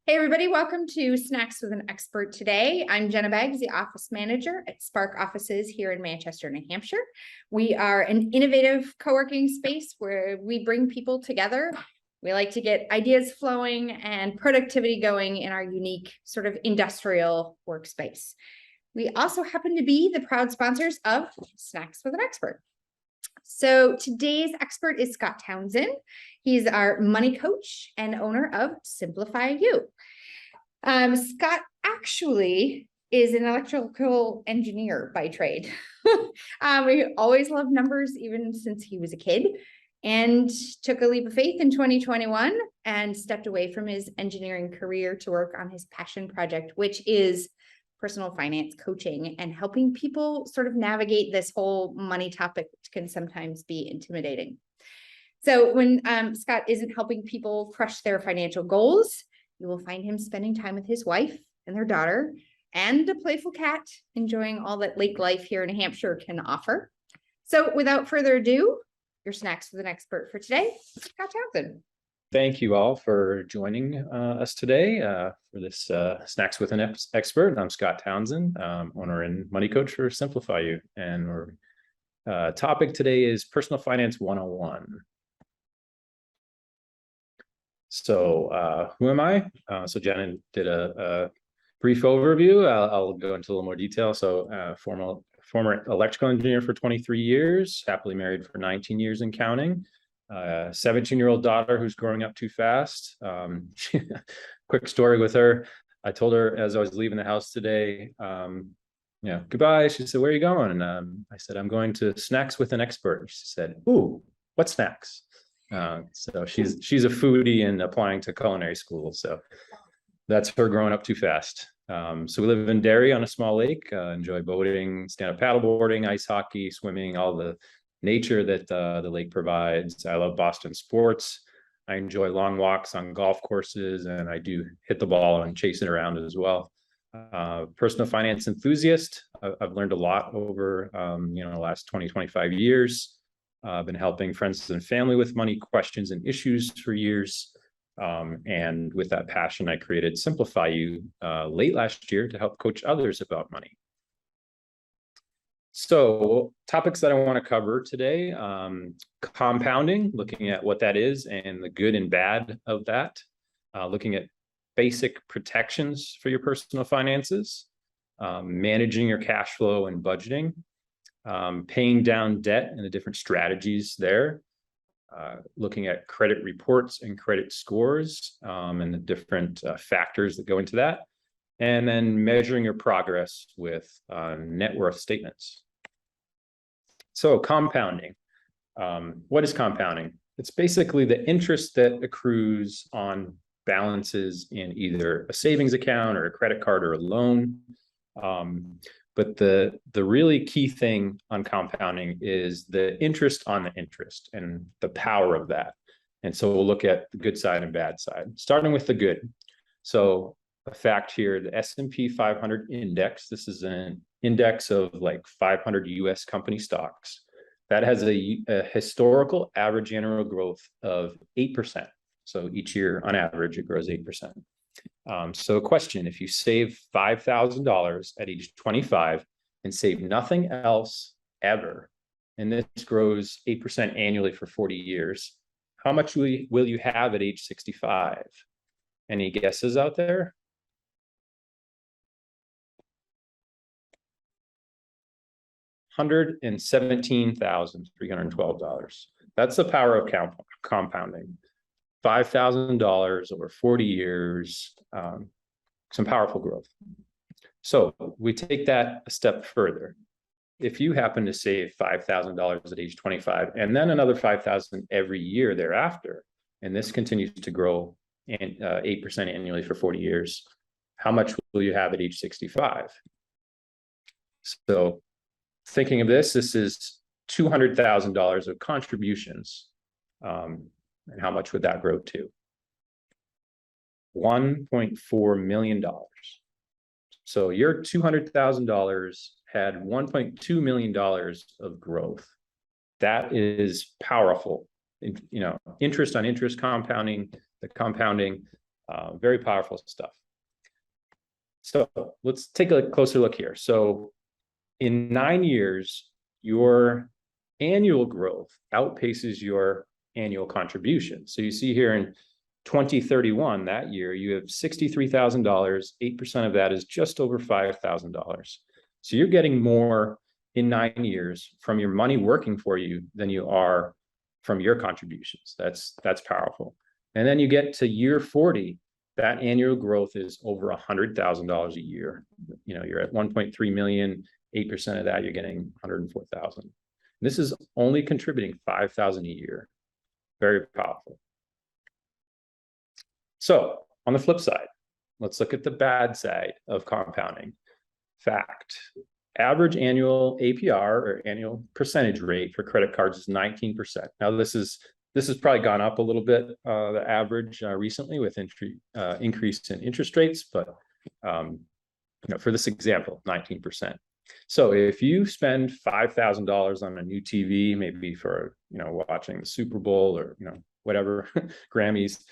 Hey everybody, welcome to Snacks with an Expert today. I'm Jenna Beggs, the office manager at Spark offices here in Manchester, New Hampshire. We are an innovative co-working space where we bring people together. We like to get ideas flowing and productivity going in our unique sort of industrial workspace. We also happen to be the proud sponsors of Snacks with an Expert. So today's expert is Scott Townsend. He's our money coach and owner of Simplify You. Scott actually is an electrical engineer by trade. We always loved numbers, even since he was a kid, and took a leap of faith in 2021 and stepped away from his engineering career to work on his passion project, which is personal finance coaching and helping people sort of navigate this whole money topic, which can sometimes be intimidating. So when Scott isn't helping people crush their financial goals, you will find him spending time with his wife and their daughter and a playful cat, enjoying all that lake life here in New Hampshire can offer. So without further ado, your Snacks with an Expert for today, Scott Townsend. Thank you all for joining us today for this Snacks with an Expert. I'm Scott Townsend, owner and money coach for Simplify You. And our topic today is Personal Finance 101. So who am I? So Jenna did a brief overview. I'll go into a little more detail. So former electrical engineer for 23 years, happily married for 19 years and counting. 17-year-old daughter who's growing up too fast. Quick story with her. I told her as I was leaving the house today, goodbye. She said, "Where are you going?" And I said, "I'm going to Snacks with an Expert." She said, "Ooh, what snacks?" So she's a foodie and applying to culinary school. So that's her growing up too fast. So we live in Derry on a small lake, enjoy boating, stand-up paddleboarding, ice hockey, swimming, all the nature that the lake provides. I love Boston sports. I enjoy long walks on golf courses, and I do hit the ball and chase it around as well. Personal finance enthusiast. I've learned a lot over the last 25 years. I've been helping friends and family with money questions and issues for years. And with that passion, I created Simplify You late last year to help coach others about money. So topics that I want to cover today, compounding, looking at what that is and the good and bad of that, looking at basic protections for your personal finances, managing your cash flow and budgeting, paying down debt and the different strategies there, looking at credit reports and credit scores and the different factors that go into that, and then measuring your progress with net worth statements. So compounding. What is compounding? It's basically the interest that accrues on balances in either a savings account or a credit card or a loan. But the really key thing on compounding is the interest on the interest and the power of that. And so we'll look at the good side and bad side, starting with the good. So a fact here, the S&P 500 index, this is an index of like 500 US company stocks. That has a historical average annual growth of 8%. So each year on average, it grows 8%. So a question, if you save $5,000 at age 25 and save nothing else ever, and this grows 8% annually for 40 years, how much will you have at age 65? Any guesses out there? $117,312. That's the power of compounding. $5,000 over 40 years, some powerful growth. So we take that a step further. If you happen to save $5,000 at age 25 and then another $5,000 every year thereafter, and this continues to grow 8% annually for 40 years, how much will you have at age 65? So thinking of this is $200,000 of contributions. And how much would that grow to? $1.4 million. So your $200,000 had $1.2 million of growth. That is powerful. Interest on interest compounding, the compounding Very powerful stuff. So let's take a closer look here. So in 9 years, your annual growth outpaces your annual contribution. So you see here in 2031, that year, you have $63,000. 8% of that is just over $5,000. So you're getting more in 9 years from your money working for you than you are from your contributions. That's powerful. And then you get to year 40, that annual growth is over $100,000 a year. You know, you're at 1.3 million, 8% of that, you're getting 104,000. This is only contributing 5,000 a year. Very powerful. So on the flip side, let's look at the bad side of compounding. Fact, average annual APR or annual percentage rate for credit cards is 19%. Now this has probably gone up a little bit, the average recently with increase in interest rates, but you know, for this example, 19%. So if you spend $5,000 on a new TV, maybe for, you know, watching the Super Bowl or, you know, whatever, Grammys,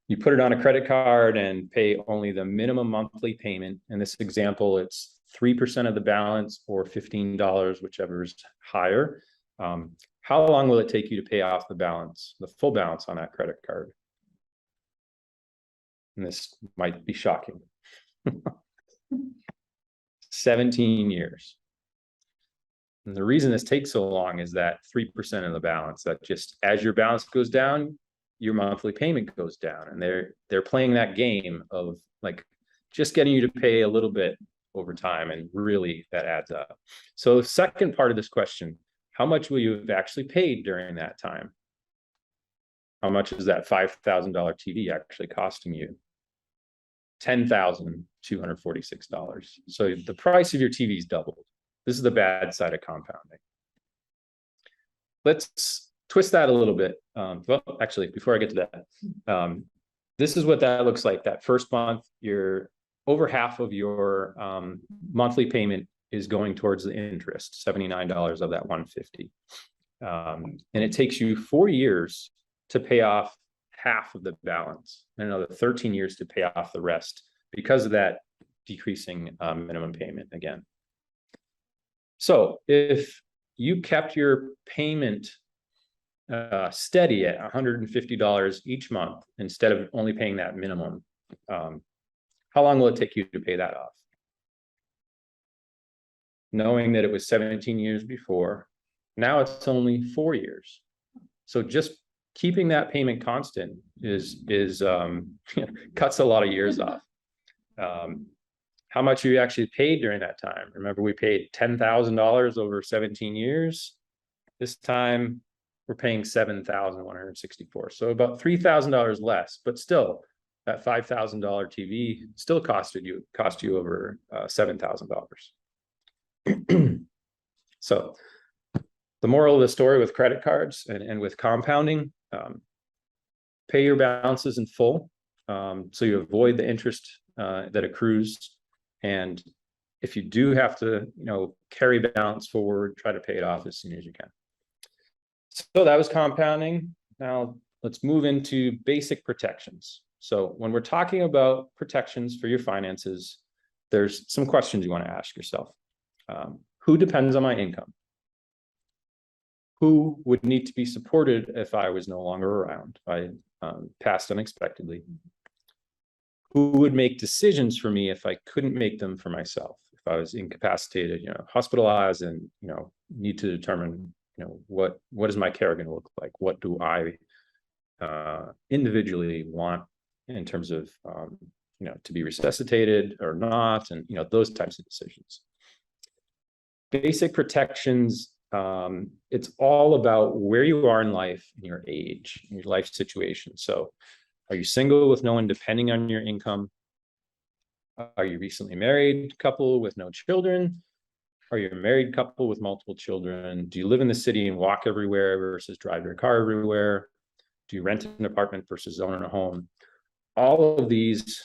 you put it on a credit card and pay only the minimum monthly payment. In this example, it's 3% of the balance or $15, whichever is higher. How long will it take you to pay off the balance, the full balance on that credit card? And this might be shocking. 17 years. And the reason this takes so long is that 3% of the balance, that just as your balance goes down, your monthly payment goes down. And they're playing that game of like just getting you to pay a little bit over time, and really that adds up. So the second part of this question, how much will you have actually paid during that time? How much is that $5,000 TV actually costing you? $10,246. So the price of your TV is doubled. This is the bad side of compounding. Let's twist that a little bit. Well, actually, before I get to that, this is what that looks like. That first month, you're over half of your monthly payment is going towards the interest, $79 of that $150. And it takes you 4 years to pay off half of the balance, and another 13 years to pay off the rest because of that decreasing minimum payment again. So if you kept your payment steady at $150 each month instead of only paying that minimum, how long will it take you to pay that off? Knowing that it was 17 years before, now it's only 4 years. So just keeping that payment constant is cuts a lot of years off. How much you actually paid during that time? Remember, we paid $10,000 over 17 years. This time we're paying $7,164. So about $3,000 less, but still that $5,000 TV still cost you over $7,000. So the moral of the story with credit cards and with compounding, pay your balances in full, so you avoid the interest that accrues. And if you do have to, you know, carry balance forward, try to pay it off as soon as you can. So that was compounding. Now let's move into basic protections. So when we're talking about protections for your finances, there's some questions you want to ask yourself. Who depends on my income? Who would need to be supported if I was no longer around, if I passed unexpectedly? Who would make decisions for me if I couldn't make them for myself? If I was incapacitated, you know, hospitalized, and, you know, need to determine, you know, what is my care going to look like? What do I individually want in terms of, you know, to be resuscitated or not, and, you know, those types of decisions. Basic protections. It's all about where you are in life and your age, and your life situation. So are you single with no one depending on your income? Are you recently married couple with no children? Are you a married couple with multiple children? Do you live in the city and walk everywhere versus drive your car everywhere? Do you rent an apartment versus own a home? All of these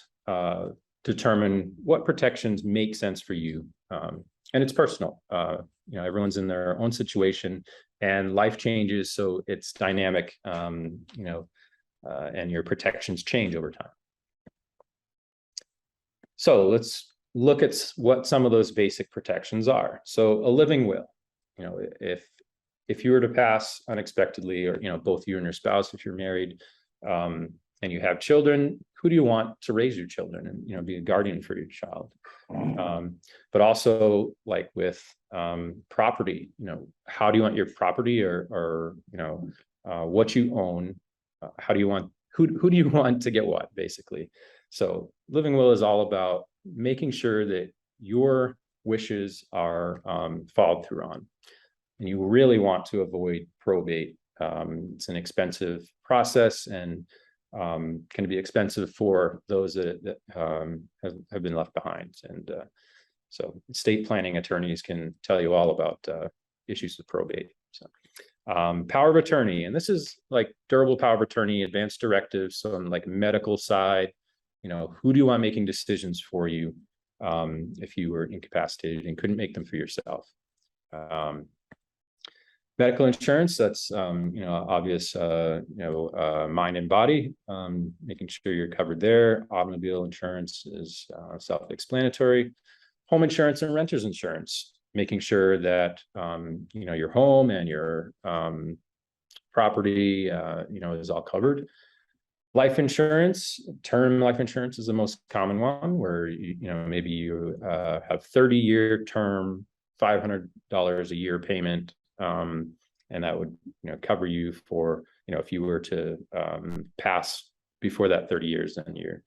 determine what protections make sense for you. And it's personal. You know, everyone's in their own situation, and life changes, so it's dynamic. You know, and your protections change over time. So let's look at what some of those basic protections are. So a living will, if you were to pass unexpectedly, or both you and your spouse, if you're married, and you have children, who do you want to raise your children and be a guardian for your child? But also, like with property, how do you want your property, or what you own? How do you want, who do you want to get what, basically? So living will is all about making sure that your wishes are followed through on. And you really want to avoid probate. It's an expensive process, and can be expensive for those that have been left behind. And so estate planning attorneys can tell you all about issues with probate. So power of attorney, and this is like durable power of attorney, advanced directives. So on like medical side, who do you want making decisions for you if you were incapacitated and couldn't make them for yourself? Medical insurance, that's obvious, mind and body, making sure you're covered there. Automobile insurance is self-explanatory. Home insurance and renters insurance, making sure that your home and your property is all covered. Life insurance, term life insurance is the most common one, where maybe you have 30-year term, $500 a year payment, and that would cover you for if you were to pass before that 30 years, then you're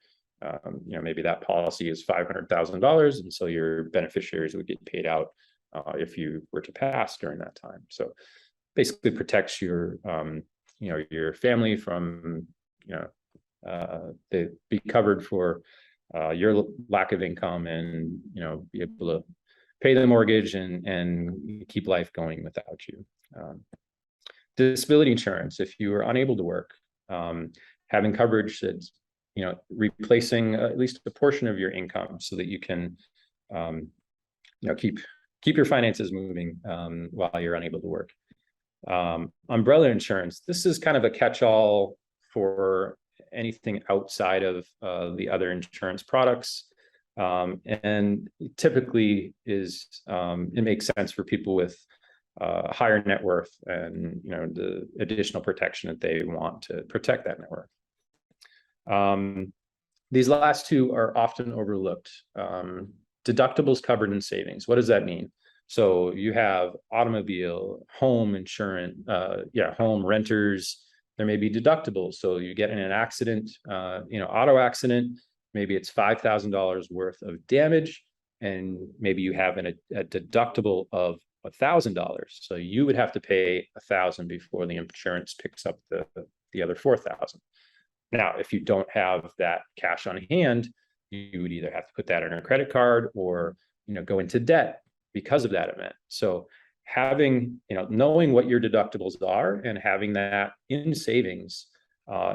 maybe that policy is $500,000, and so your beneficiaries would get paid out if you were to pass during that time. So basically protects your your family from they be covered for your lack of income, and be able to pay the mortgage and keep life going without you. Disability insurance, if you are unable to work, having coverage that's replacing at least a portion of your income, so that you can keep your finances moving while you're unable to work. Umbrella insurance, this is kind of a catch-all for anything outside of the other insurance products, and typically is it makes sense for people with higher net worth, and the additional protection that they want to protect that net worth. These last two are often overlooked. Deductibles covered in savings. What does that mean? So you have automobile, home insurance, home renters. There may be deductibles. So you get in an accident, auto accident, maybe it's $5,000 worth of damage, and maybe you have a deductible of $1,000. So you would have to pay $1,000 before the insurance picks up the other $4,000. Now, if you don't have that cash on hand, you would either have to put that on a credit card, or go into debt because of that event. So having knowing what your deductibles are and having that in savings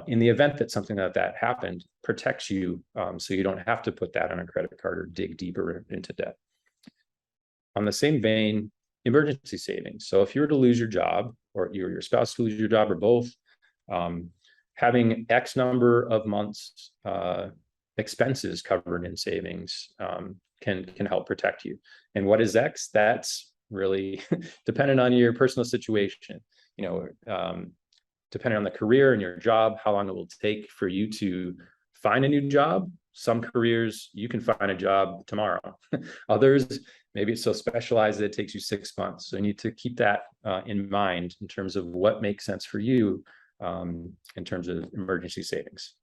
in the event that something like that happened protects you, so you don't have to put that on a credit card or dig deeper into debt. On the same vein, emergency savings. So if you were to lose your job, or you or your spouse lose your job, or both, having X number of months expenses covered in savings can help protect you. And what is X? That's really dependent on your personal situation. Depending on the career and your job, how long it will take for you to find a new job. Some careers, you can find a job tomorrow. Others, maybe it's so specialized that it takes you 6 months. So you need to keep that in mind in terms of what makes sense for you in terms of emergency savings.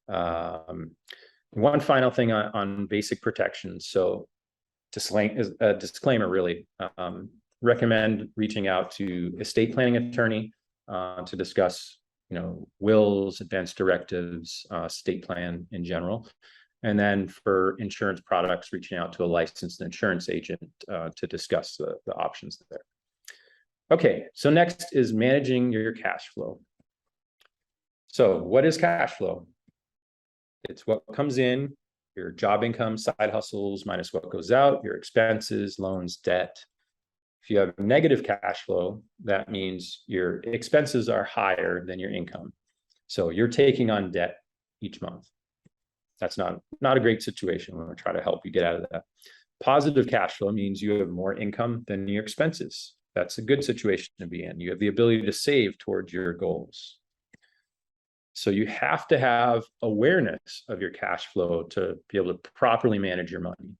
One final thing on basic protections. So disclaimer, really, recommend reaching out to estate planning attorney to discuss wills, advanced directives, estate plan in general. And then for insurance products, reaching out to a licensed insurance agent to discuss the options there. Okay, so next is managing your cash flow. So what is cash flow? It's what comes in, your job income, side hustles, minus what goes out, your expenses, loans, debt. If you have negative cash flow, that means your expenses are higher than your income. So you're taking on debt each month. That's not a great situation. We're going to try to help you get out of that. Positive cash flow means you have more income than your expenses. That's a good situation to be in. You have the ability to save towards your goals. So you have to have awareness of your cash flow to be able to properly manage your money.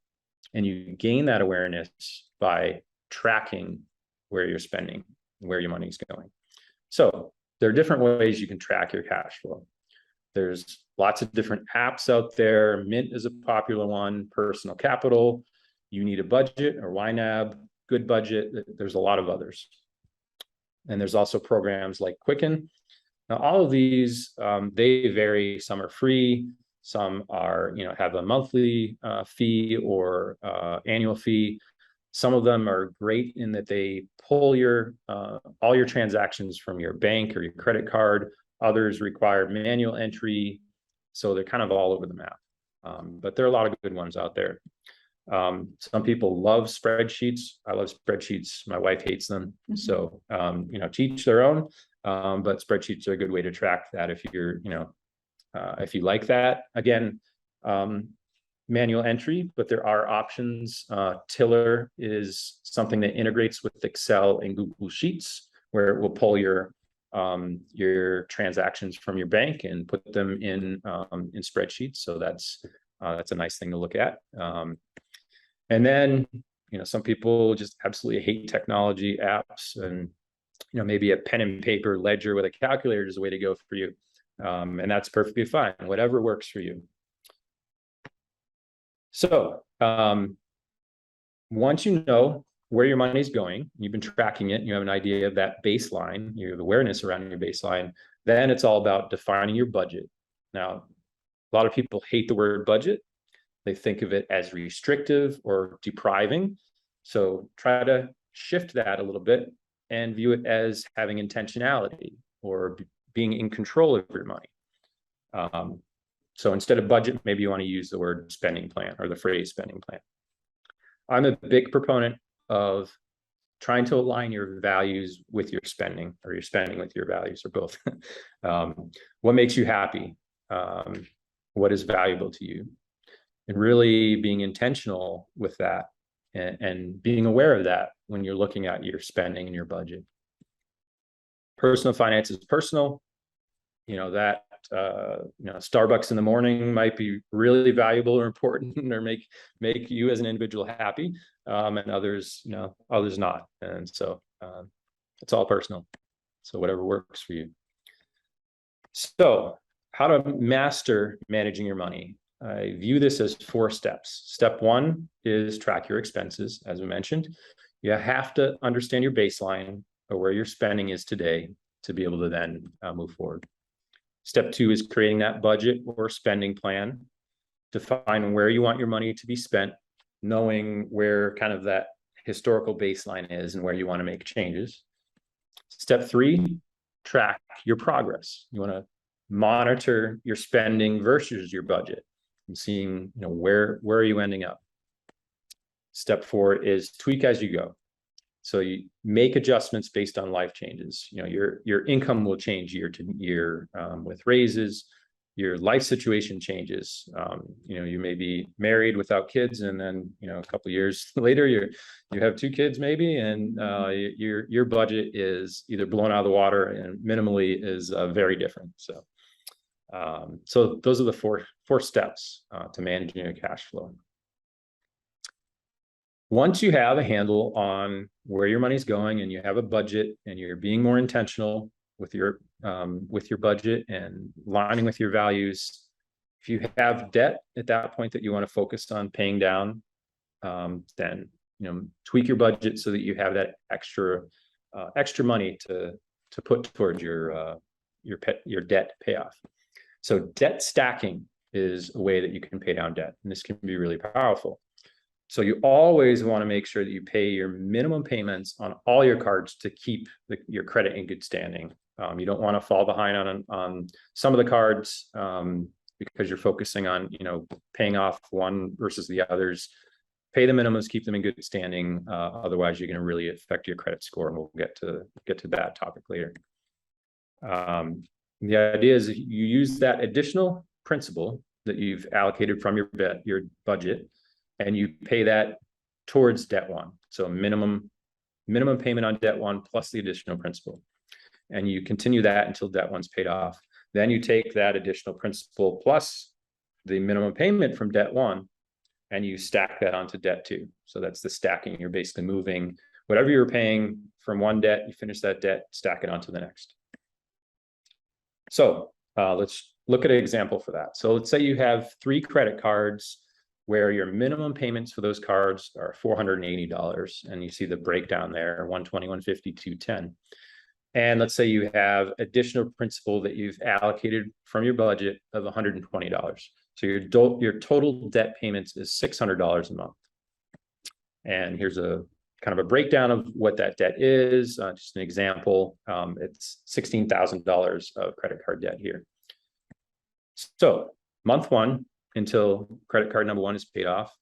And you gain that awareness by tracking where you're spending, where your money's going. So there are different ways you can track your cash flow. There's lots of different apps out there. Mint is a popular one, Personal Capital, You Need a Budget, or YNAB, Good Budget. There's a lot of others. And there's also programs like Quicken. Now, all of these, they vary. Some are free, some are, have a monthly fee or annual fee. Some of them are great in that they pull your all your transactions from your bank or your credit card. Others require manual entry, so they're kind of all over the map. But there are a lot of good ones out there. Some people love spreadsheets. I love spreadsheets. My wife hates them. So, to each their own. But spreadsheets are a good way to track that if you're, if you like that. Again, manual entry, but there are options. Tiller is something that integrates with Excel and Google Sheets, where it will pull your transactions from your bank and put them in spreadsheets. So that's a nice thing to look at. And then, some people just absolutely hate technology apps, and maybe a pen and paper ledger with a calculator is the way to go for you. And that's perfectly fine, whatever works for you. So once you know where your money is going, you've been tracking it, you have an idea of that baseline, you have awareness around your baseline, then it's all about defining your budget. Now, a lot of people hate the word budget. They think of it as restrictive or depriving. So try to shift that a little bit and view it as having intentionality or being in control of your money. So instead of budget, maybe you want to use the word spending plan or the phrase spending plan. I'm a big proponent of trying to align your values with your spending, or your spending with your values, or both. What makes you happy? What is valuable to you? And really being intentional with that and being aware of that when you're looking at your spending and your budget. Personal finance is personal. Starbucks in the morning might be really valuable or important or make you as an individual happy, and others not. And so it's all personal. So whatever works for you. So how to master managing your money. I view this as 4 steps. Step 1 is track your expenses. As we mentioned, you have to understand your baseline or where your spending is today to be able to then move forward. Step 2 is creating that budget or spending plan. Define where you want your money to be spent, knowing where kind of that historical baseline is and where you want to make changes. Step 3, track your progress. You want to monitor your spending versus your budget and seeing, where are you ending up. Step 4 is tweak as you go. So you make adjustments based on life changes. Your income will change year to year with raises. Your life situation changes. You may be married without kids, and then a couple of years later you have 2 kids maybe, and your budget is either blown out of the water and minimally is very different. So those are the four steps to managing your cash flow. Once you have a handle on where your money's going and you have a budget and you're being more intentional with your budget and aligning with your values, if you have debt at that point that you want to focus on paying down, then tweak your budget so that you have that extra money to put towards your debt payoff. So debt stacking is a way that you can pay down debt, and this can be really powerful. So you always want to make sure that you pay your minimum payments on all your cards to keep your credit in good standing. You don't want to fall behind on some of the cards because you're focusing on paying off one versus the others. Pay the minimums, keep them in good standing. Otherwise, you're going to really affect your credit score, and we'll get to that topic later. The idea is you use that additional principal that you've allocated from your budget, and you pay that towards debt one. So minimum payment on debt one plus the additional principal. And you continue that until debt one's paid off. Then you take that additional principal plus the minimum payment from debt one, and you stack that onto debt two. So that's the stacking. You're basically moving whatever you're paying from one debt, you finish that debt, stack it onto the next. So let's look at an example for that. So let's say you have 3 credit cards where your minimum payments for those cards are $480, and you see the breakdown there, 120, 150, 210. And let's say you have additional principal that you've allocated from your budget of $120. So your total debt payments is $600 a month. And here's a kind of a breakdown of what that debt is. Just an example, it's $16,000 of credit card debt here. So month one, until credit card number one is paid off,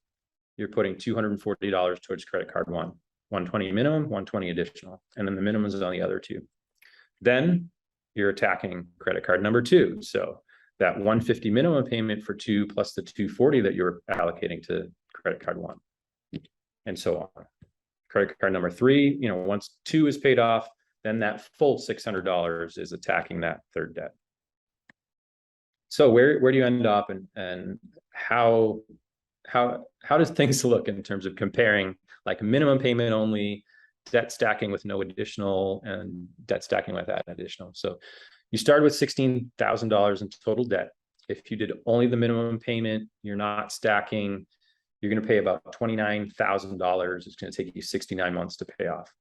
you're putting $240 towards credit card one, 120 minimum, 120 additional, and then the minimum is on the other two. Then you're attacking credit card number two. So that 150 minimum payment for two plus the 240 that you're allocating to credit card one, and so on. Credit card number three, once two is paid off, then that full $600 is attacking that third debt. So where do you end up, and how does things look in terms of comparing like minimum payment only, debt stacking with no additional, and debt stacking with that additional? So you started with $16,000 in total debt. If you did only the minimum payment, you're not stacking, you're going to pay about $29,000. It's going to take you 69 months to pay off.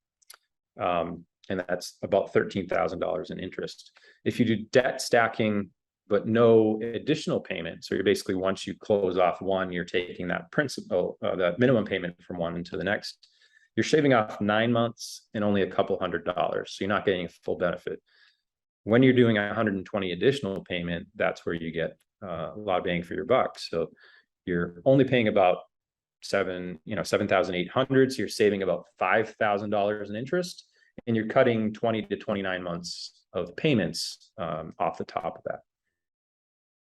And that's about $13,000 in interest. If you do debt stacking, but no additional payment, so you're basically, once you close off one, you're taking that principal, that minimum payment from one into the next, you're shaving off 9 months and only a couple $100. So you're not getting a full benefit. When you're doing 120 additional payment, that's where you get a lot of bang for your buck. So you're only paying about $7,800. So you're saving about $5,000 in interest, and you're cutting 20 to 29 months of payments off the top of that.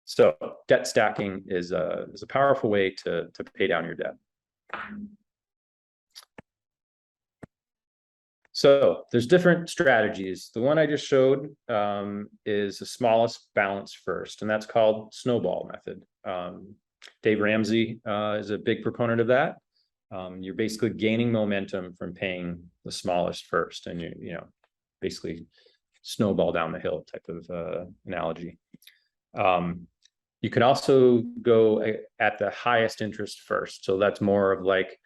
So debt stacking is a powerful way to pay down your debt. So there's different strategies. The one I just showed is the smallest balance first, and that's called snowball method. Dave Ramsey is a big proponent of that. You're basically gaining momentum from paying the smallest first, and you basically snowball down the hill type of analogy. You can also go at the highest interest first. So that's more of like,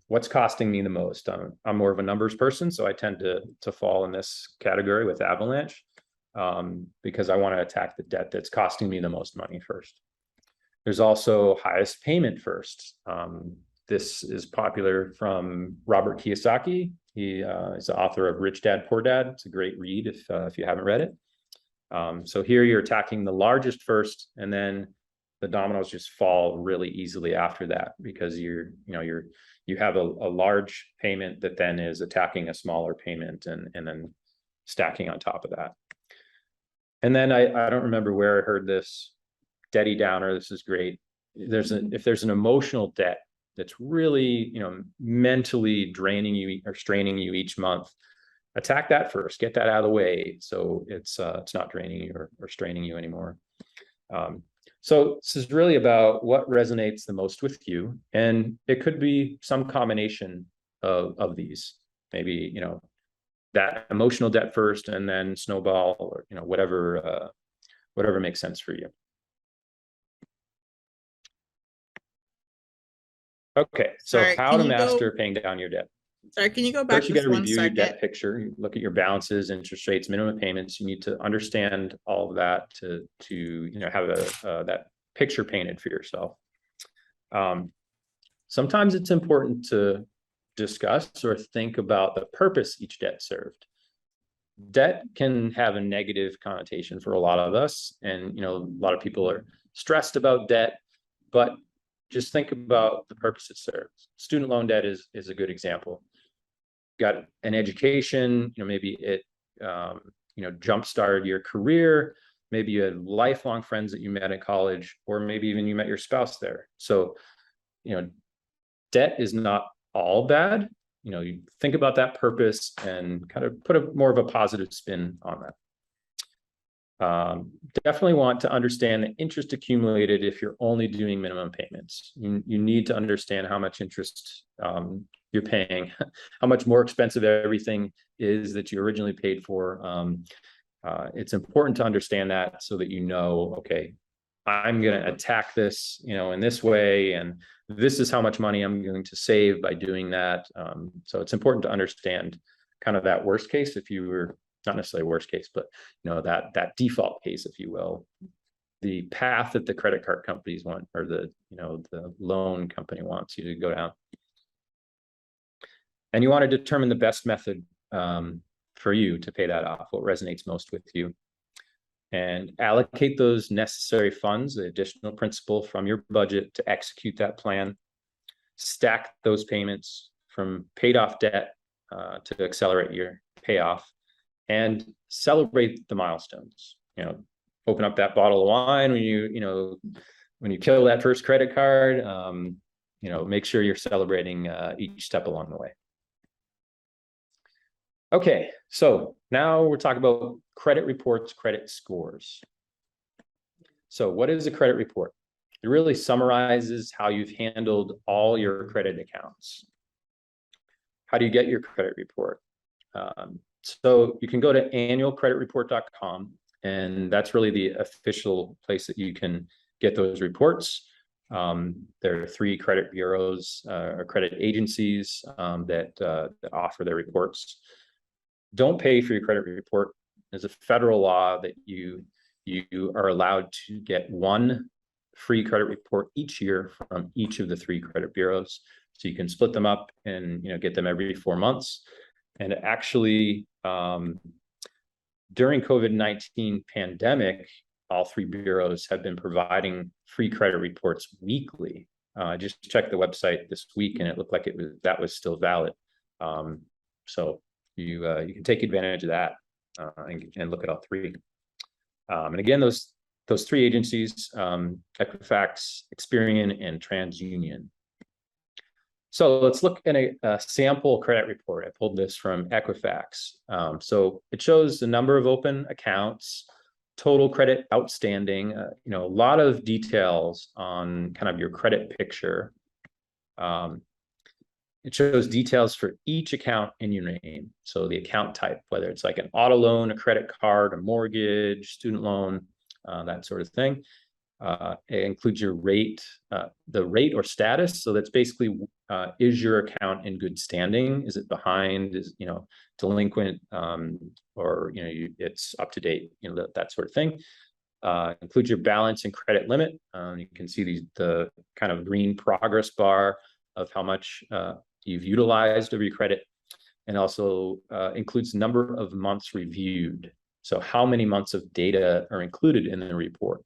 what's costing me the most? I'm more of a numbers person, so I tend to fall in this category with Avalanche, because I want to attack the debt that's costing me the most money first. There's also highest payment first. This is popular from Robert Kiyosaki. He is the author of Rich Dad, Poor Dad. It's a great read if you haven't read it. So here you're attacking the largest first, and then the dominoes just fall really easily after that, because you have a large payment that then is attacking a smaller payment, and then stacking on top of that. And then I don't remember where I heard this, Debbie Downer, this is great. If there's an emotional debt that's really mentally draining you or straining you each month, attack that first, get that out of the way, so it's not draining you or straining you anymore. So this is really about what resonates the most with you, and it could be some combination of these. Maybe that emotional debt first, and then snowball, or whatever makes sense for you. Okay, so how to master paying down your debt. Sorry, can you go back? First, you got to review your debt picture. You look at your balances, interest rates, minimum payments. You need to understand all of that to have that picture painted for yourself. Sometimes it's important to discuss or think about the purpose each debt served. Debt can have a negative connotation for a lot of us, and a lot of people are stressed about debt, but just think about the purpose it serves. Student loan debt is a good example. Got an education, maybe it jumpstarted your career, maybe you had lifelong friends that you met at college, or maybe even you met your spouse there. So, debt is not all bad. You think about that purpose and kind of put more of a positive spin on that. Definitely want to understand the interest accumulated if you're only doing minimum payments. You need to understand how much interest you're paying, how much more expensive everything is that you originally paid for. It's important to understand that so that okay, I'm going to attack this, in this way, and this is how much money I'm going to save by doing that. So it's important to understand kind of that worst case, if you were not necessarily worst case, but that default case, if you will, the path that the credit card companies want, or the loan company wants you to go down. And you want to determine the best method for you to pay that off, what resonates most with you, and allocate those necessary funds, the additional principal from your budget to execute that plan. Stack those payments from paid off debt to accelerate your payoff, and celebrate the milestones. Open up that bottle of wine when you kill that first credit card. Make sure you're celebrating each step along the way. Okay, so now we're talking about credit reports, credit scores. So what is a credit report? It really summarizes how you've handled all your credit accounts. How do you get your credit report? So you can go to annualcreditreport.com, and that's really the official place that you can get those reports. There are 3 credit bureaus or credit agencies that offer their reports. Don't pay for your credit report. There's a federal law that you are allowed to get 1 free credit report each year from each of the 3 credit bureaus. So you can split them up and get them every 4 months. And actually, during COVID-19 pandemic, all 3 bureaus have been providing free credit reports weekly. I just checked the website this week, and it looked like that was still valid. So you can take advantage of that and look at all 3. And again, those 3 agencies, Equifax, Experian, and TransUnion. So let's look at a sample credit report. I pulled this from Equifax. So it shows the number of open accounts, total credit outstanding, a lot of details on kind of your credit picture. It shows details for each account in your name. So the account type, whether it's like an auto loan, a credit card, a mortgage, student loan, that sort of thing. It includes your rate, the rate or status. So that's basically, is your account in good standing? Is it behind? Is, delinquent, or, it's up to date, that sort of thing. Includes your balance and credit limit. You can see the kind of green progress bar of how much you've utilized of your credit, and also includes number of months reviewed. So how many months of data are included in the report?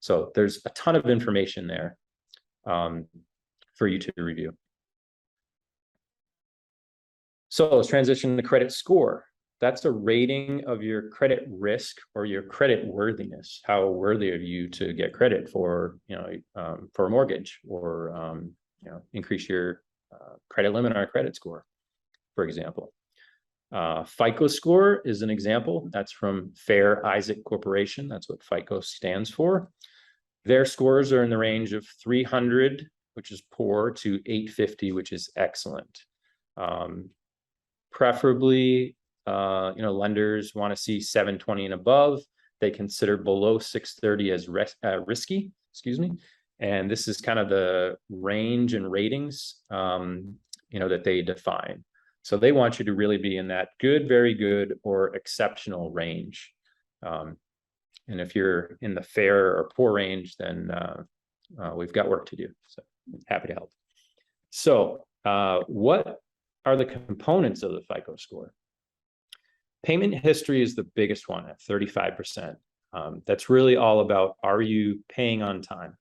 So there's a ton of information there for you to review. So let's transition to credit score. That's a rating of your credit risk or your credit worthiness. How worthy are you to get credit for, for a mortgage, or increase your credit limit on a credit score, for example. FICO score is an example. That's from Fair Isaac Corporation. That's what FICO stands for. Their scores are in the range of 300, which is poor, to 850, which is excellent. Preferably, lenders want to see 720 and above. They consider below 630 as risky, and this is kind of the range and ratings, that they define. So they want you to really be in that good, very good, or exceptional range. And if you're in the fair or poor range, then we've got work to do. So happy to help. So what are the components of the FICO score? Payment history is the biggest one at 35%. That's really all about, are you paying on time?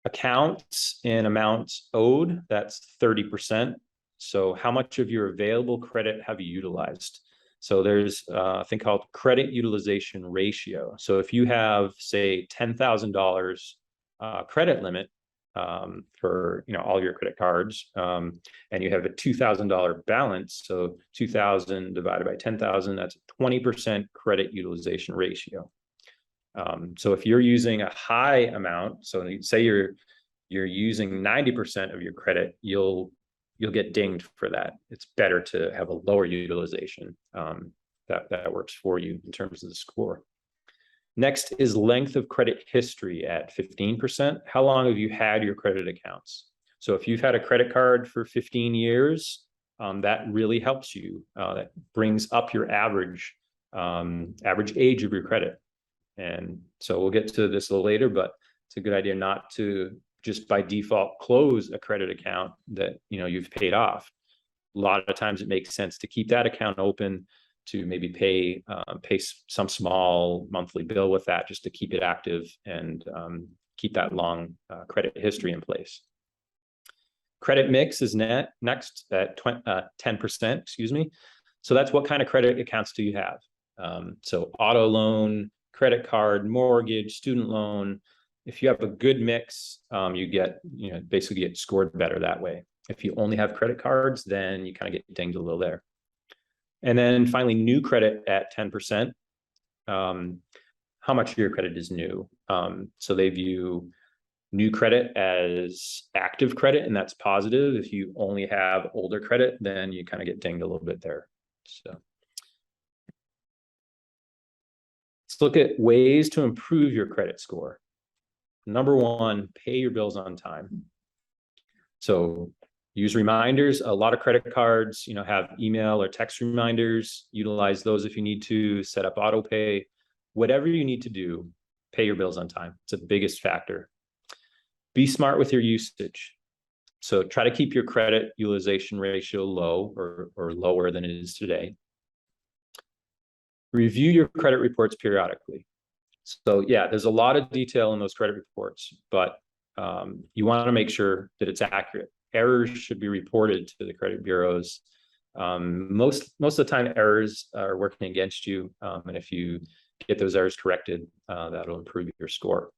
Accounts and amounts owed, that's 30%. So how much of your available credit have you utilized? So there's a thing called credit utilization ratio. So if you have, say, $10,000 credit limit for all your credit cards, and you have a $2,000 balance, so 2,000 divided by 10,000, that's a 20% credit utilization ratio. So if you're using a high amount, so say you're using 90% of your credit, you'll get dinged for that. It's better to have a lower utilization. That works for you in terms of the score. Next is length of credit history at 15%. How long have you had your credit accounts? So if you've had a credit card for 15 years, that really helps you. That brings up your average age of your credit. And so we'll get to this a little later, but it's a good idea not to just by default close a credit account that you've paid off. A lot of times it makes sense to keep that account open, to maybe pay some small monthly bill with that, just to keep it active and keep that long credit history in place. Credit mix is next at 10%, excuse me. So that's what kind of credit accounts do you have? So auto loan, credit card, mortgage, student loan. If you have a good mix, you basically get scored better that way. If you only have credit cards, then you kind of get dinged a little there. And then finally, new credit at 10%. How much of your credit is new? So they view new credit as active credit, and that's positive. If you only have older credit, then you kind of get dinged a little bit there. So let's look at ways to improve your credit score. Number one, pay your bills on time. So use reminders. A lot of credit cards, have email or text reminders. Utilize those if you need to. Set up auto pay. Whatever you need to do, pay your bills on time. It's the biggest factor. Be smart with your usage. So try to keep your credit utilization ratio low or lower than it is today. Review your credit reports periodically. So yeah, there's a lot of detail in those credit reports, but you want to make sure that it's accurate. Errors should be reported to the credit bureaus. Most of the time, errors are working against you, and if you get those errors corrected, that'll improve your score.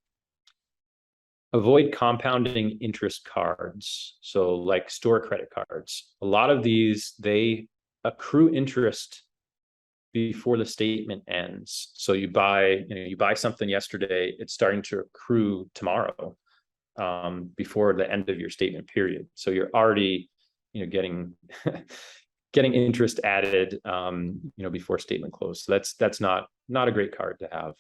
Avoid compounding interest cards. So like store credit cards. A lot of these, they accrue interest before the statement ends. So you buy something yesterday, it's starting to accrue tomorrow, before the end of your statement period. So you're already, getting interest added, before statement close. So that's not a great card to have.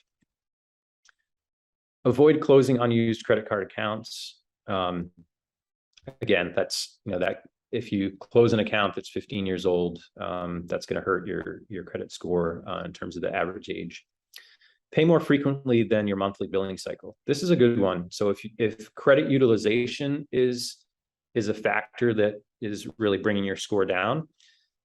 Avoid closing unused credit card accounts. Again, that's, that if you close an account that's 15 years old, that's going to hurt your credit score in terms of the average age. Pay more frequently than your monthly billing cycle. This is a good one. So if credit utilization is a factor that is really bringing your score down,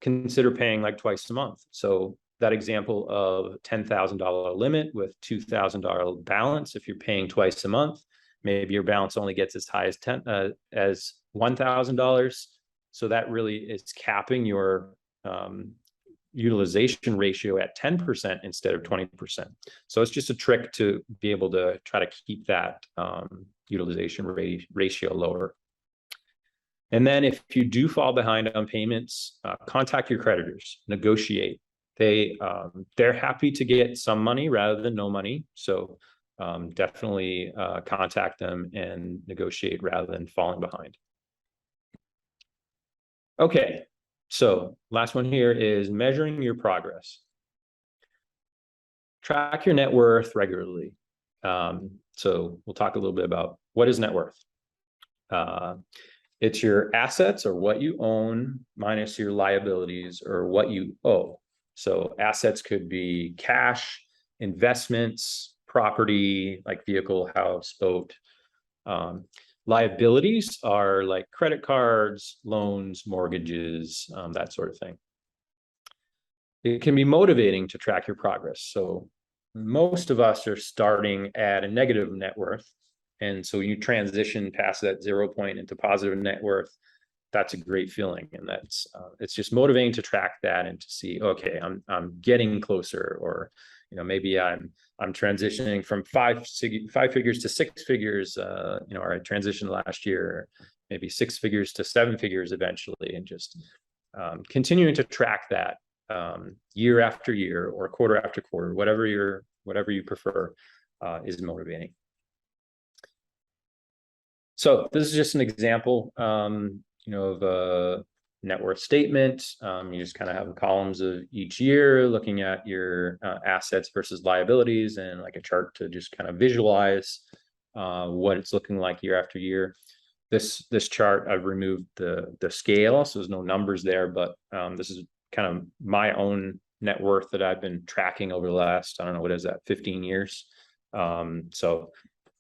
consider paying like twice a month. So that example of $10,000 limit with $2,000 balance, if you're paying twice a month, maybe your balance only gets as high as $1,000. So that really is capping your utilization ratio at 10% instead of 20%. So it's just a trick to be able to try to keep that utilization ratio lower. And then if you do fall behind on payments, contact your creditors, negotiate. They're happy to get some money rather than no money. So definitely contact them and negotiate rather than falling behind. Okay, so last one here is measuring your progress. Track your net worth regularly. So we'll talk a little bit about what is net worth. It's your assets or what you own minus your liabilities or what you owe. So assets could be cash, investments, property, like vehicle, house, boat. Liabilities are like credit cards, loans, mortgages, that sort of thing. It can be motivating to track your progress. So most of us are starting at a negative net worth. And so you transition past that 0 point into positive net worth. that's a great feeling. And that's, it's just motivating to track that and to see, okay, I'm getting closer, or, you know, maybe I'm transitioning from five figures to six figures, you know, or I transitioned last year, maybe 6 figures to 7 figures eventually, and just continuing to track that year after year or quarter after quarter, whatever you prefer, is motivating. So this is just an example, you know, of a net worth statement. You just kind of have the columns of each year, looking at your assets versus liabilities, and like a chart to just kind of visualize what it's looking like year after year. This chart, I've removed the scale, so there's no numbers there, but this is kind of my own net worth that I've been tracking over the last, I don't know, what is that, 15 years. So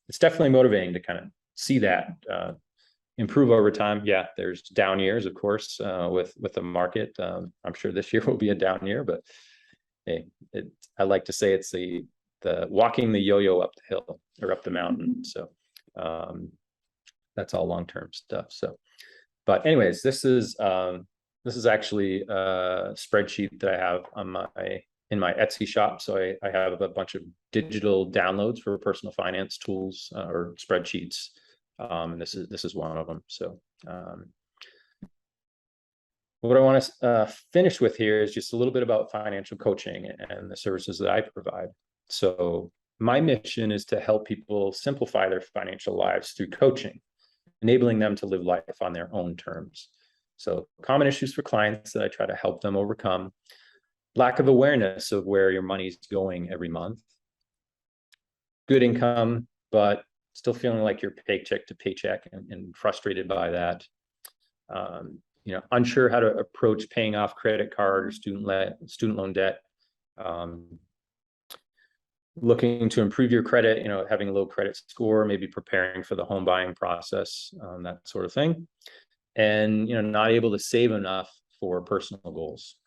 it's definitely motivating to kind of see that improve over time. Yeah, there's down years, of course, with the market. I'm sure this year will be a down year, but hey, I like to say it's the walking the yo-yo up the hill or up the mountain. So that's all long-term stuff. So, but anyways, this is actually a spreadsheet that I have on in my Etsy shop. So I have a bunch of digital downloads for personal finance tools or spreadsheets. And this is one of them. So what I want to finish with here is just a little bit about financial coaching and the services that I provide. So my mission is to help people simplify their financial lives through coaching, enabling them to live life on their own terms. So common issues for clients that I try to help them overcome: lack of awareness of where your money's going every month, good income, but still feeling like you're paycheck to paycheck and frustrated by that. You know, unsure how to approach paying off credit card or student loan debt. Looking to improve your credit, you know, having a low credit score, maybe preparing for the home buying process, that sort of thing. And, you know, not able to save enough for personal goals.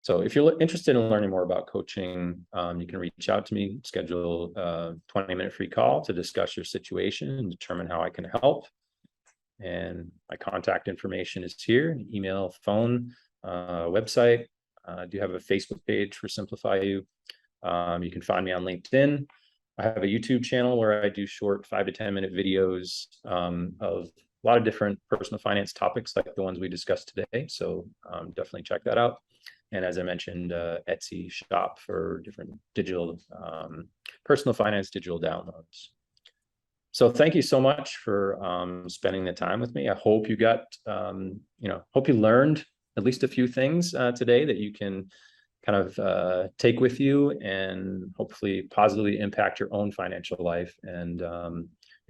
So if you're interested in learning more about coaching, you can reach out to me, schedule a 20-minute free call to discuss your situation and determine how I can help. And my contact information is here: email, phone, website. I do have a Facebook page for Simplify You. You can find me on LinkedIn. I have a YouTube channel where I do short 5 to 10-minute videos of a lot of different personal finance topics like the ones we discussed today. So definitely check that out. And as I mentioned, Etsy shop for different digital personal finance digital downloads. So thank you so much for spending the time with me. I hope you got, hope you learned at least a few things today that you can kind of take with you and hopefully positively impact your own financial life and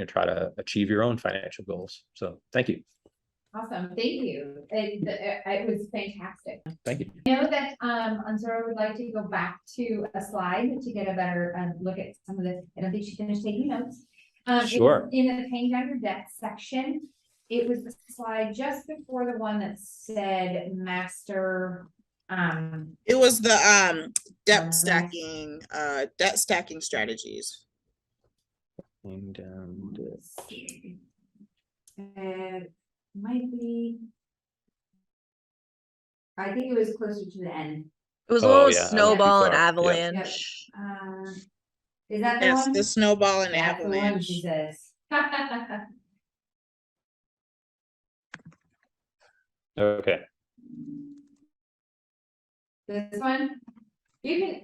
try to achieve your own financial goals. So thank you. Awesome. Thank you. It was fantastic. Thank you. I know that Ansara would like to go back to a slide to get a better look at some of the, I don't think she finished taking notes. Sure. In the paying down your debt section, it was the slide just before the one that said master. It was the debt stacking strategies. Paying down Might be. I think it was closer to the end. It was a little yeah, snowball and yeah. avalanche. Yep. Is that the Yes, one? the snowball and That's the one, avalanche. she says. Okay. This one? You can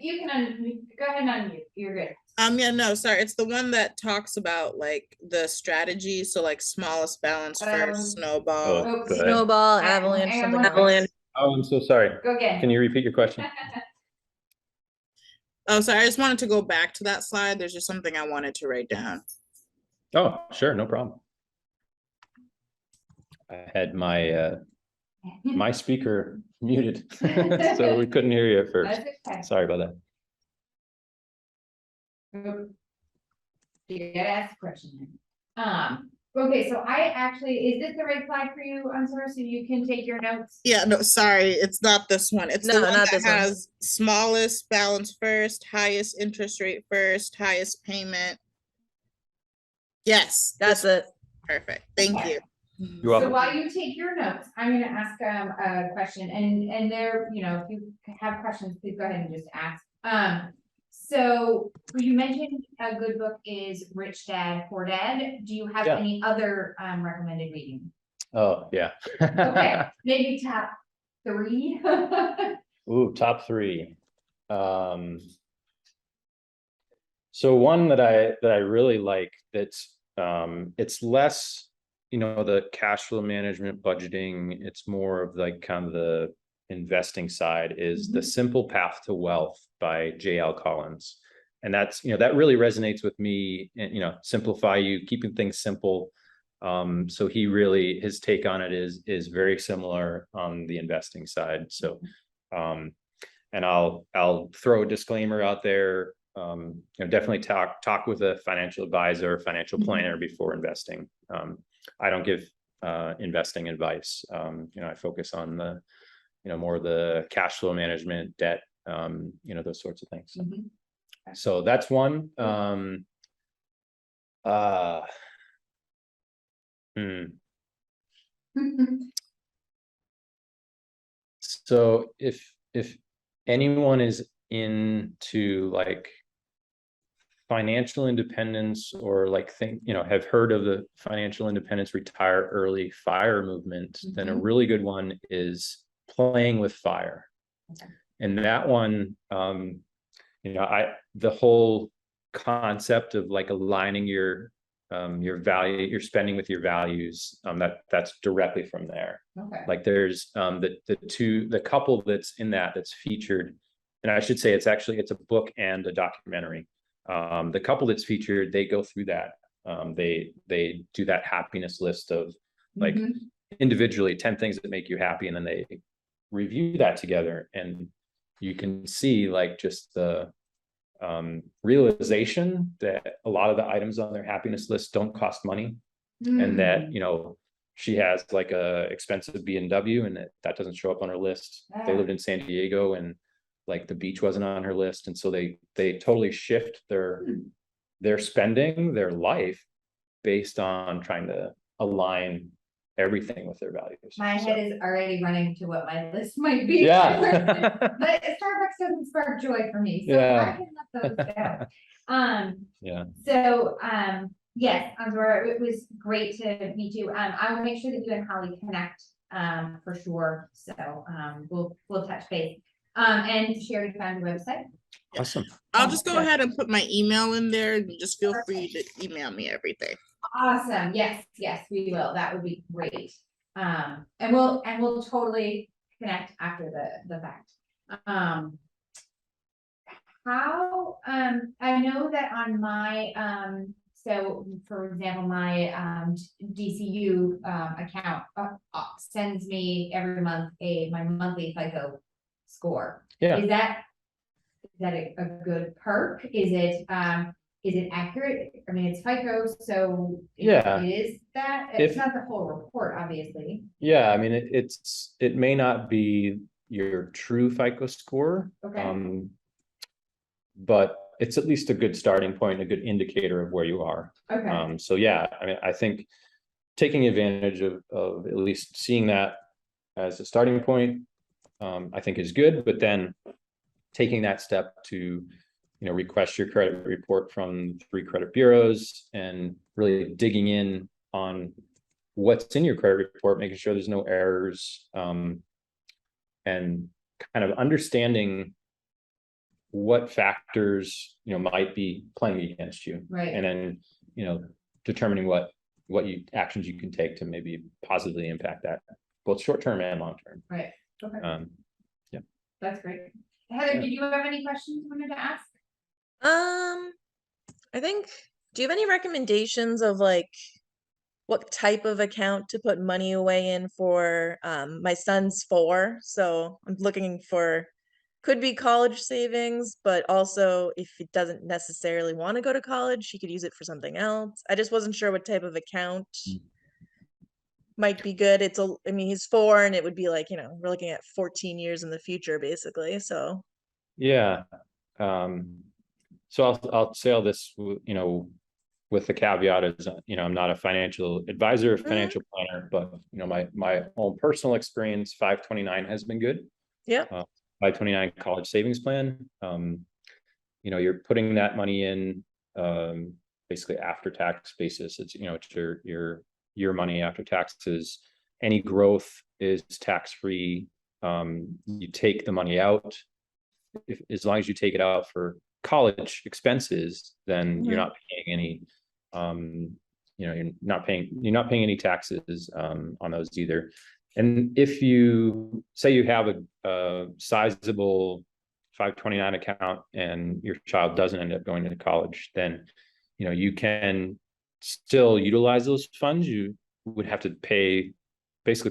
go ahead and unmute. You're good. Yeah, no, sorry. It's the one that talks about like the strategy. So like smallest balance first, snowball. Oh, Oops. go ahead. Snowball, Hang on, avalanche, hang on something one else. second. Oh, I'm so sorry. Go again. Can you repeat your question? Oh, sorry. I just wanted to go back to that slide. There's just something I wanted to write down. Oh, sure, no problem. I had my my speaker muted, so we couldn't hear you at first. That's okay. Sorry about that. You gotta ask a question. Okay, so I actually, is this the right slide for you, Ansara, so you can take your notes? Yeah, no, sorry. It's not this one. It's No, the one not that this one. has smallest balance first, highest interest rate first, highest payment. Yes, That's it. perfect. Thank Okay. you. You're So welcome. while you take your notes, I'm gonna ask a question, and there, you know, if you have questions, please go ahead and just ask. So you mentioned a good book is Rich Dad, Poor Dad. Do you have Yeah. any other recommended reading? Oh, yeah. Okay, maybe top 3. Ooh, top 3. So one that I really like, that's it's less, you know, the cash flow management, budgeting, it's more of like kind of the investing side, is The Simple Path to Wealth by J.L. Collins. And that's, you know, that really resonates with me, and, you know, simplify you, keeping things simple. So he really, his take on it is very similar on the investing side. So, and I'll throw a disclaimer out there. You know, definitely talk with a financial advisor, financial planner before investing. I don't give investing advice. You know, I focus on the, you know, more the cash flow management, debt, you know, those sorts of things. So that's one. So if anyone is into like financial independence, or like you know, have heard of the financial independence, retire early, FIRE movement, then a really good one is Playing with Fire. Okay. And that one, you know, the whole concept of like aligning your value, your spending with your values, that's directly from there. Okay. Like there's the couple that's in that's featured, and I should say it's a book and a documentary. The couple that's featured, they go through that. They do that happiness list of like individually 10 things that make you happy, and then they review that together, and you can see like just the realization that a lot of the items on their happiness list don't cost money, and that, you know, she has like a expensive BMW, and that doesn't show up on her list. They lived in San Diego, and like the beach wasn't on her list, and so they totally shift their spending, their life, based on trying to align everything with their values. My head is already running to what my list might be. Yeah. But Starbucks doesn't spark joy for me, so Yeah. I can let those go. Yeah. So yes, Anzora, it was great to meet you. I will make sure that you and Holly connect for sure. So we'll touch base. And Sherry found your website. Awesome. I'll just go ahead and put my email in there. Just feel free to email me everything. Awesome. Yes, we will. That would be great. And we'll totally connect after the fact. How I know that on my so for example, my DCU account sends me every month my monthly FICO score. Yeah. Is that a good perk? Is it accurate? I mean, it's FICO, so Yeah. it is that. It's not the whole report, obviously. Yeah, I mean, it may not be your true FICO score, Okay. but it's at least a good starting point, a good indicator of where you are. Okay. So yeah, I mean, I think taking advantage of at least seeing that as a starting point, I think is good, but then taking that step to, you know, request your credit report from 3 credit bureaus and really digging in on what's in your credit report, making sure there's no errors, and kind of understanding what factors, you know, might be playing against you. Right. And then, you know, determining what actions you can take to maybe positively impact that, both short-term and long-term. Right. Okay. Yeah. That's great. Heather, did you have any questions you wanted to ask? I think, do you have any recommendations of like what type of account to put money away in for? My son's 4, so I'm looking for, could be college savings, but also if he doesn't necessarily want to go to college, he could use it for something else. I just wasn't sure what type of account might be good. I mean, he's 4, and it would be like, you know, we're looking at 14 years in the future, basically. So Yeah. So I'll say all this, you know, with the caveat is, I'm not a financial advisor or financial planner, but my own personal experience, 529 has been good. Yeah. 529 college savings plan. You're putting that money in basically after tax basis. It's it's your money after taxes. Any growth is tax free. You take the money out as long as you take it out for college expenses, then you're not paying any you're not paying any taxes on those either. And if you say you have a sizable 529 account and your child doesn't end up going to college, then you can still utilize those funds. You would have to pay tax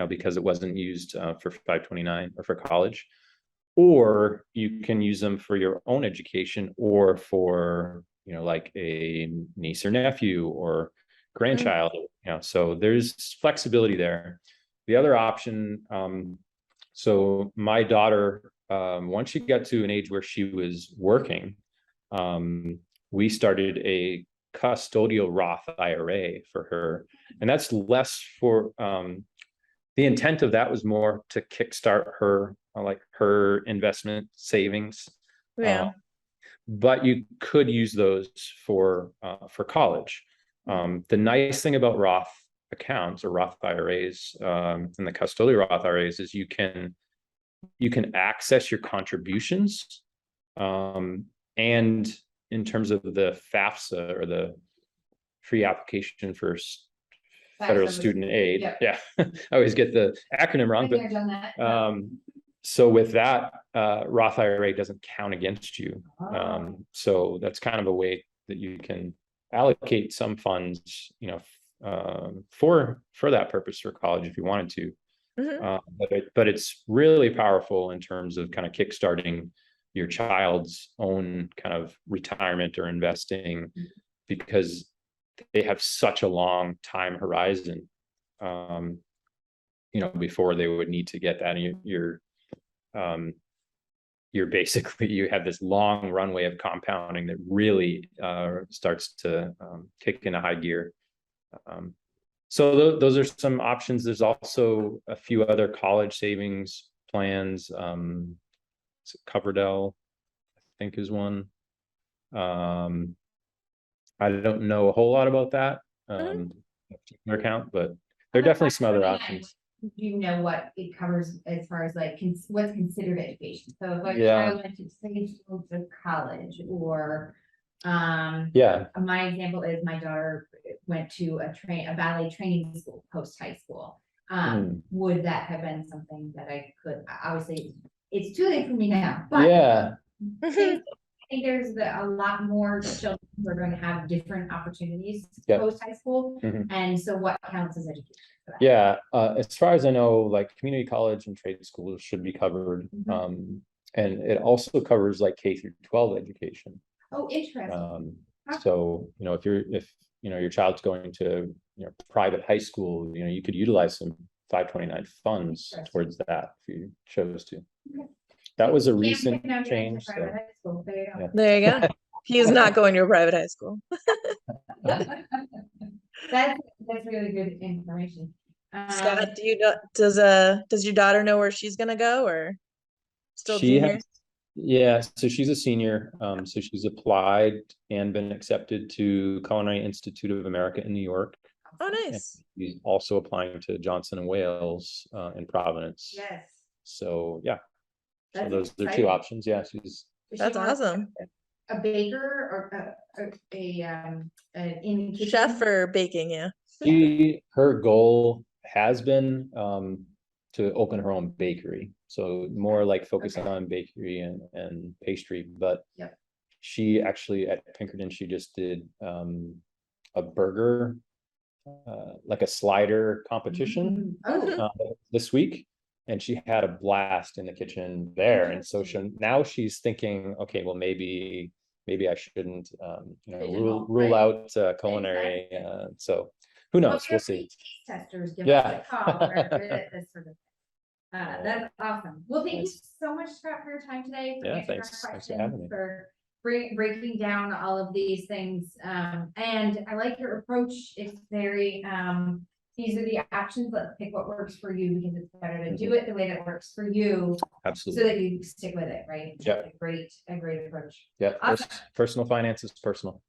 because it wasn't used for 529 or for college. Or you can use them for your own education or for like a niece or nephew or grandchild. So there's flexibility there. The other option, so my daughter, once she got to an age where she was working, we started a custodial Roth IRA for her, and that's less for the intent of that was more to kickstart her her investment savings. But you could use those for college. The nice thing about Roth accounts or Roth IRAs and the custodial Roth IRAs is you can access your contributions, and in terms of the FAFSA or the free application for federal student aid. Yeah, I always get the acronym wrong, but so with that, Roth IRA doesn't count against you. So that's kind of a way that you can allocate some funds, for that purpose for college if you wanted to. But it's really powerful in terms of kind of kickstarting your child's own kind of retirement or investing, because they have such a long time horizon, before they would need to get that. And you're basically, you have this long runway of compounding that really starts to kick into high gear. So those are some options. There's also a few other college savings plans. Coverdell, I think, is one. I don't know a whole lot about that particular account, but there are definitely some other options. Do you know what it covers as far as like what's considered education? So if a child went to say school to college, or my example is my daughter went to a ballet training school post high school. Would that have been something that I could, obviously it's too late for me now, but I think there's a lot more children who are going to have different opportunities post high school. And so what counts as education for that? As far as I know, like community college and trade schools should be covered. And it also covers like K through 12 education. Oh, interesting. So, if your child's going to private high school, you could utilize some 529 funds towards that if you chose to. That was a recent change. So. There you go. He's not going to a private high school. That's really good information. Scott, does your daughter know where she's gonna go, or still junior? So she's a senior. So she's applied and been accepted to Culinary Institute of America in New York. Oh, nice. And she's also applying to Johnson and Wales in Providence. Yes. So so those exciting. are two options. That's awesome. A baker or in chef or baking? Her goal has been to open her own bakery, so more like focusing on bakery and pastry. But she actually at Pinkerton, she just did a burger like a slider competition this week, and she had a blast in the kitchen there. And so now she's thinking, okay, well maybe I shouldn't rule out culinary. So who knows? We'll see. Testers give us a call. That's awesome. Well, thank you so much, Scott, for your time today. Thanks for having me. For breaking down all of these things. And I like your approach. It's very, these are the options. Let's pick what works for you because it's better to do it the way that works for you so Absolutely. that you stick with it, right? Yep. A great approach. Yeah. Awesome. Personal finance is personal.